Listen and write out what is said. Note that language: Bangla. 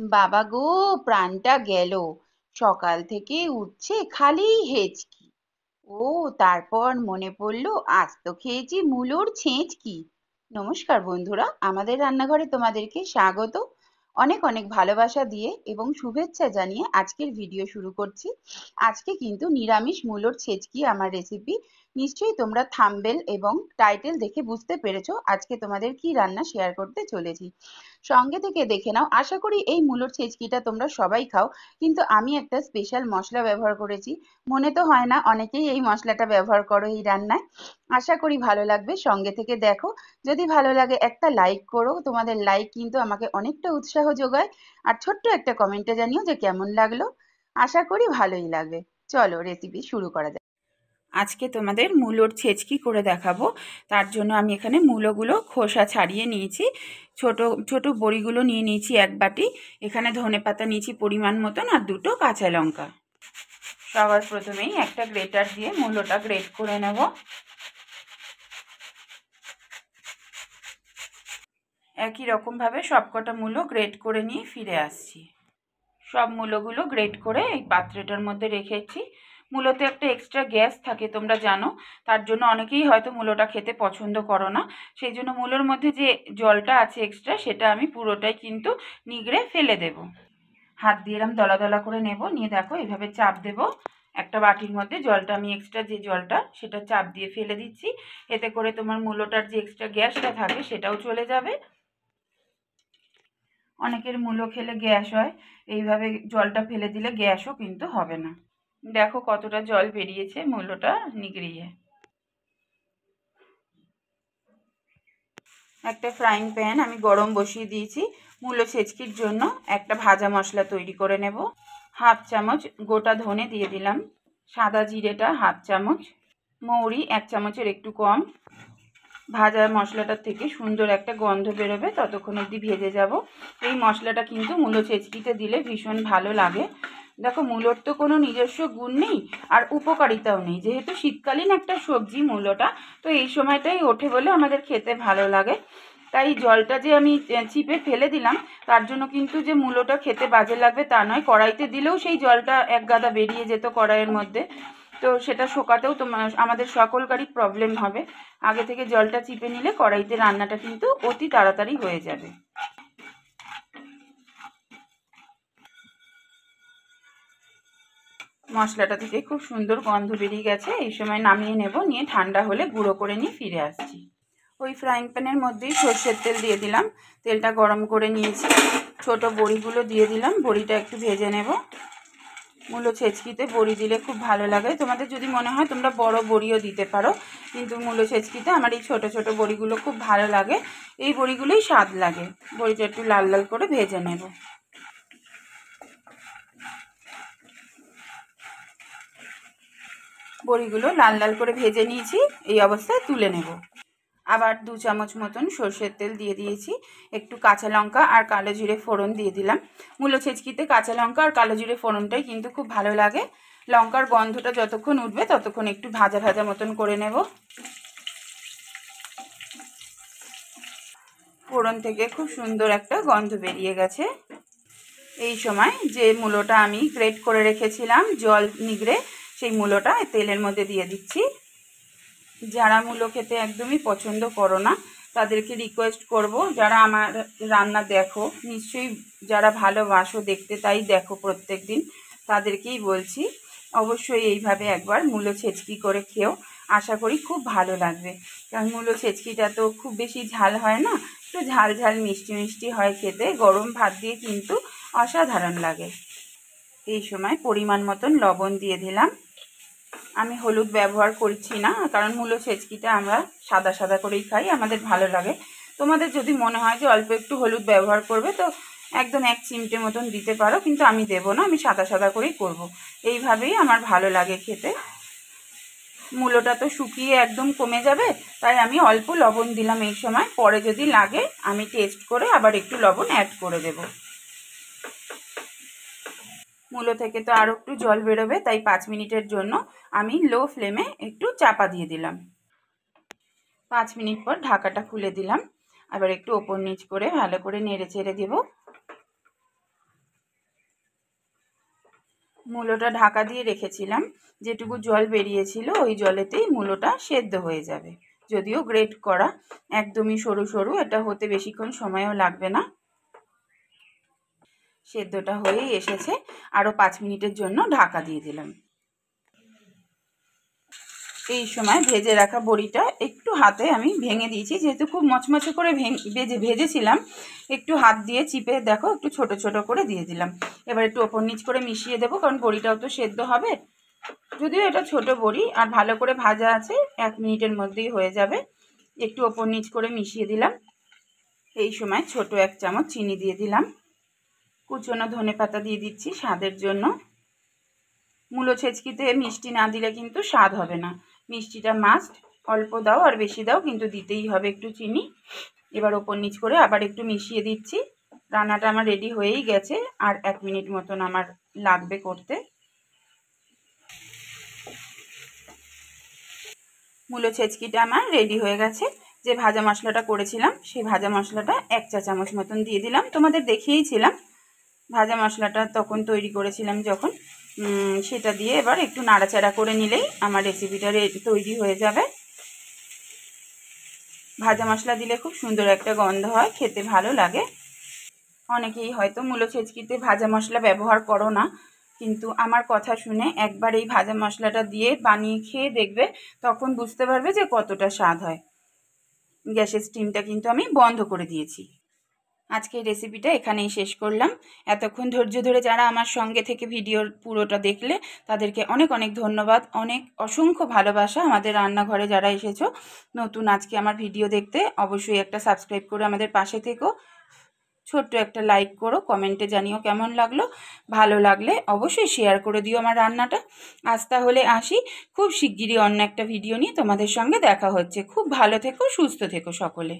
বাবা গো, প্রাণটা গেল। সকাল থেকে উঠছে খালি হেঁচকি। ও, তারপর মনে পড়লো আজ তো খেয়েছি মূলোর ছেঁচকি। নমস্কার বন্ধুরা, আমাদের রান্নাঘরে তোমাদেরকে স্বাগত। অনেক অনেক ভালোবাসা দিয়ে এবং শুভেচ্ছা জানিয়ে আজকের ভিডিও শুরু করছি। আজকে কিন্তু নিরামিষ মূলোর ছেঁচকি আমার রেসিপি। নিশ্চয়ই তোমরা থাম্বনেল এবং টাইটেল দেখে বুঝতে পেরেছো আজকে তোমাদের কি রান্না শেয়ার করতে চলেছি। সঙ্গে থেকে দেখে নাও, আশা করি এই মূলোর ছেঁচকিটা তোমরা সবাই খাও, কিন্তু আমি একটা স্পেশাল মশলা ব্যবহার করেছি। মনে তো হয় না অনেকেই এই মশলাটা ব্যবহার করো এই রান্নায়। আশা করি ভালো লাগবে, সঙ্গে থেকে দেখো। যদি ভালো লাগে একটা লাইক করো, তোমাদের লাইক কিন্তু আমাকে অনেকটা উৎসাহ যোগায়। আর ছোট্ট একটা কমেন্টে জানিও যে কেমন লাগলো। আশা করি ভালোই লাগবে। চলো রেসিপি শুরু করা যাক। আজকে তোমাদের মূলোর ছেঁচকি করে দেখাবো। তার জন্য আমি এখানে মূলোগুলো খোসা ছাড়িয়ে নিয়েছি। ছোট ছোট বড়িগুলো নিয়ে নিয়েছি এক বাটি। এখানে ধনেপাতা নিয়েছি পরিমাণ মতন, আর দুটো কাঁচা লঙ্কা। সবার প্রথমেই একটা গ্রেটার দিয়ে মূলোটা গ্রেট করে নেব। একই রকমভাবে সবকটা মূলো গ্রেট করে নিয়ে ফিরে আসছি। সব মূলোগুলো গ্রেট করে এই পাত্রটার মধ্যে রেখেছি। মূলোতে একটা এক্সট্রা গ্যাস থাকে তোমরা জানো, তার জন্য অনেকেই হয়তো মূলোটা খেতে পছন্দ করো না। সেই জন্য মূলোর মধ্যে যে জলটা আছে এক্সট্রা, সেটা আমি পুরোটাই কিন্তু নিগড়ে ফেলে দেব। হাত দিয়ে এরম দলা দলা করে নেব, নিয়ে দেখো এভাবে চাপ দেব। একটা বাটির মধ্যে জলটা আমি এক্সট্রা যে জলটা সেটা চাপ দিয়ে ফেলে দিচ্ছি। এতে করে তোমার মূলোটার যে এক্সট্রা গ্যাসটা থাকে সেটাও চলে যাবে। অনেকের মূলো খেলে গ্যাস হয়, এইভাবে জলটা ফেলে দিলে গ্যাসও কিন্তু হবে না। দেখো কতটা জল বেরিয়েছে মূলোটা নিগড়িয়ে। একটা ফ্রাইং প্যান আমি গরম বসিয়ে দিয়েছি। মূলো ছেঁচকির জন্য একটা ভাজা মশলা তৈরি করে নেব। হাফ চামচ গোটা ধনে দিয়ে দিলাম, সাদা জিরেটা হাফ চামচ, মৌরি এক চামচের একটু কম। ভাজা মশলাটার থেকে সুন্দর একটা গন্ধ বেরোবে, ততক্ষণ অবধি ভেজে যাব। এই মশলাটা কিন্তু মূলো ছেঁচকিতে দিলে ভীষণ ভালো লাগে। দেখো মূলোর তো কোনো নিজস্ব গুণ নেই আর উপকারিতাও নেই, যেহেতু শীতকালীন একটা সবজি মূলোটা, তো এই সময়টাই ওঠে বলে আমাদের খেতে ভালো লাগে। তাই জলটা যে আমি চিপে ফেলে দিলাম, তার জন্য কিন্তু যে মূলোটা খেতে বাজে লাগবে তা নয়। কড়াইতে দিলেও সেই জলটা এক গাদা বেরিয়ে যেত কড়াইয়ের মধ্যে, তো সেটা শোকাতেও তোমার আমাদের সকলকারই প্রবলেম হবে। আগে থেকে জলটা চিপে নিলে কড়াইতে রান্নাটা কিন্তু অতি তাড়াতাড়ি হয়ে যাবে। মশলাটা থেকে খুব সুন্দর গন্ধ বেরিয়ে গেছে। এই সময় নামিয়ে নেব, নিয়ে ঠান্ডা হলে গুঁড়ো করে নিয়ে ফিরে আসছি। ওই ফ্রাইং প্যানের মধ্যেই সর্ষের তেল দিয়ে দিলাম। তেলটা গরম করে নিয়েছি, ছোট বড়িগুলো দিয়ে দিলাম। বড়িটা একটু ভেজে নেব। মূলো ছেঁচকিতে বড়ি দিলে খুব ভালো লাগে। তোমাদের যদি মনে হয় তোমরা বড় বড়িও দিতে পারো, কিন্তু মূলো ছেঁচকিতে আমার এই ছোট ছোট বড়িগুলো খুব ভালো লাগে। এই বড়িগুলোই স্বাদ লাগে। বড়িটা একটু লাল লাল করে ভেজে নেব। বড়িগুলো লাল লাল করে ভেজে নিয়েছি, এই অবস্থায় তুলে নেব। আবার 2 চামচ মতন সর্ষের তেল দিয়ে দিয়েছি। একটু কাঁচা লঙ্কা আর কালো জিরে ফোড়ন দিয়ে দিলাম। মূলো ছেঁচকিতে কাঁচা লঙ্কা আর কালো জিরে ফোড়নটাই কিন্তু খুব ভালো লাগে। লঙ্কার গন্ধটা যতক্ষণ উঠবে ততক্ষণ একটু ভাজা ভাজা মতন করে নেব। ফোড়ন থেকে খুব সুন্দর একটা গন্ধ বেরিয়ে গেছে। এই সময় যে মূলোটা আমি গ্রেট করে রেখেছিলাম জল নিগড়ে, সেই মূলোটা তেলের মধ্যে দিয়ে দিচ্ছি। যারা মূলো খেতে একদমই পছন্দ করো না, তাদেরকে রিকোয়েস্ট করব, যারা আমার রান্না দেখো নিশ্চয়ই, যারা ভালোবাসো দেখতে তাই দেখো প্রত্যেক দিন, তাদেরকেই বলছি অবশ্যই এইভাবে একবার মূলো ছেঁচকি করে খেও। আশা করি খুব ভালো লাগবে। কারণ মূলো ছেঁচকিটা তো খুব বেশি ঝাল হয় না, একটু ঝাল ঝাল মিষ্টি মিষ্টি হয় খেতে। গরম ভাত দিয়ে কিন্তু অসাধারণ লাগে। এই সময় পরিমাণ মতন লবণ দিয়ে দিলাম। আমি হলুদ ব্যবহার করছি না, কারণ মূলো ছেঁচকিটা আমরা সাদা সাদা করেই খাই, আমাদের ভালো লাগে। তোমাদের যদি মনে হয় যে অল্প একটু হলুদ ব্যবহার করবে, তো একদম 1 চিমটে মতন দিতে পারো, কিন্তু আমি দেবো না, আমি সাদা সাদা করেই করব। এইভাবেই আমার ভালো লাগে খেতে। মূলোটা তো শুকিয়ে একদম কমে যাবে, তাই আমি অল্প লবণ দিলাম এই সময়। পরে যদি লাগে আমি টেস্ট করে আবার একটু লবণ অ্যাড করে দেবো। মূলো থেকে তো আরও একটু জল বেরোবে, তাই 5 মিনিটের জন্য আমি লো ফ্লেমে একটু চাপা দিয়ে দিলাম। 5 মিনিট পর ঢাকাটা খুলে দিলাম। আবার একটু ওপর নিচ করে ভালো করে নেড়ে চেড়ে দেব। মূলোটা ঢাকা দিয়ে রেখেছিলাম, যেটুকু জল বেরিয়েছিল ওই জলেতেই মূলোটা সেদ্ধ হয়ে যাবে। যদিও গ্রেট করা, একদমই সরু সরু, এটা হতে বেশিক্ষণ সময়ও লাগবে না। সেদ্ধটা হয়েই এসেছে, আরও 5 মিনিটের জন্য ঢাকা দিয়ে দিলাম। এই সময় ভেজে রাখা বড়িটা একটু হাতে আমি ভেঙে দিয়েছি, যেহেতু খুব মচমচে করে ভেজেছিলাম, একটু হাত দিয়ে চিপে দেখো একটু ছোট ছোট করে দিয়ে দিলাম। এবার একটু ওপর নিচ করে মিশিয়ে দেবো, কারণ বড়িটাও তো সেদ্ধ হবে। যদিও এটা ছোট বড়ি আর ভালো করে ভাজা আছে, 1 মিনিটের মধ্যেই হয়ে যাবে। একটু ওপর নিচ করে মিশিয়ে দিলাম। এই সময় ছোট 1 চামচ চিনি দিয়ে দিলাম। কুচনো ধনেপাতা দিয়ে দিচ্ছি স্বাদের জন্য। মূলো ছেচকিতে মিষ্টি না দিলে কিন্তু স্বাদ হবে না, মিষ্টিটা মাস্ট। অল্প দাও আর বেশি দাও, কিন্তু দিতেই হবে একটু চিনি। এবার ওপর নিচ করে আবার একটু মিশিয়ে দিচ্ছি। রান্নাটা আমার রেডি হয়েই গেছে, আর 1 মিনিট মতন আমার লাগবে করতে। মূলো ছেচকিটা আমার রেডি হয়ে গেছে। যে ভাজা মশলাটা করেছিলাম সেই ভাজা মশলাটা 1 চা চামচ মতন দিয়ে দিলাম। তোমাদের দেখিয়েছিলাম ভাজা মশলাটা তখন তৈরি করেছিলাম যখন, সেটা দিয়ে এবার একটু নাড়াচাড়া করে নিলেই আমার রেসিপিটা তৈরি হয়ে যাবে। ভাজা মশলা দিলে খুব সুন্দর একটা গন্ধ হয়, খেতে ভালো লাগে। অনেকেই হয়তো মূলো ছেচকিতে ভাজা মশলা ব্যবহার করো না, কিন্তু আমার কথা শুনে একবার এই ভাজা মশলাটা দিয়ে বানিয়ে খেয়ে দেখবে, তখন বুঝতে পারবে যে কতটা স্বাদ হয়। গ্যাসের স্টিমটা কিন্তু আমি বন্ধ করে দিয়েছি। আজকের রেসিপিটা এখানেই শেষ করলাম। এতক্ষণ ধৈর্য ধরে যারা আমার সঙ্গে থেকে ভিডিওর পুরোটা দেখলে তাদেরকে অনেক অনেক ধন্যবাদ, অনেক অসংখ্য ভালোবাসা। আমাদের রান্নাঘরে যারা এসেছো নতুন আজকে আমার ভিডিও দেখতে, অবশ্যই একটা সাবস্ক্রাইব করে আমাদের পাশে থেকো। ছোট্ট একটা লাইক করো, কমেন্টে জানিও কেমন লাগলো। ভালো লাগলে অবশ্যই শেয়ার করে দিও আমার রান্নাটা। আজ তাহলে আসি, খুব শিগগিরই অন্য একটা ভিডিও নিয়ে তোমাদের সঙ্গে দেখা হচ্ছে। খুব ভালো থেকো, সুস্থ থেকো সকলে।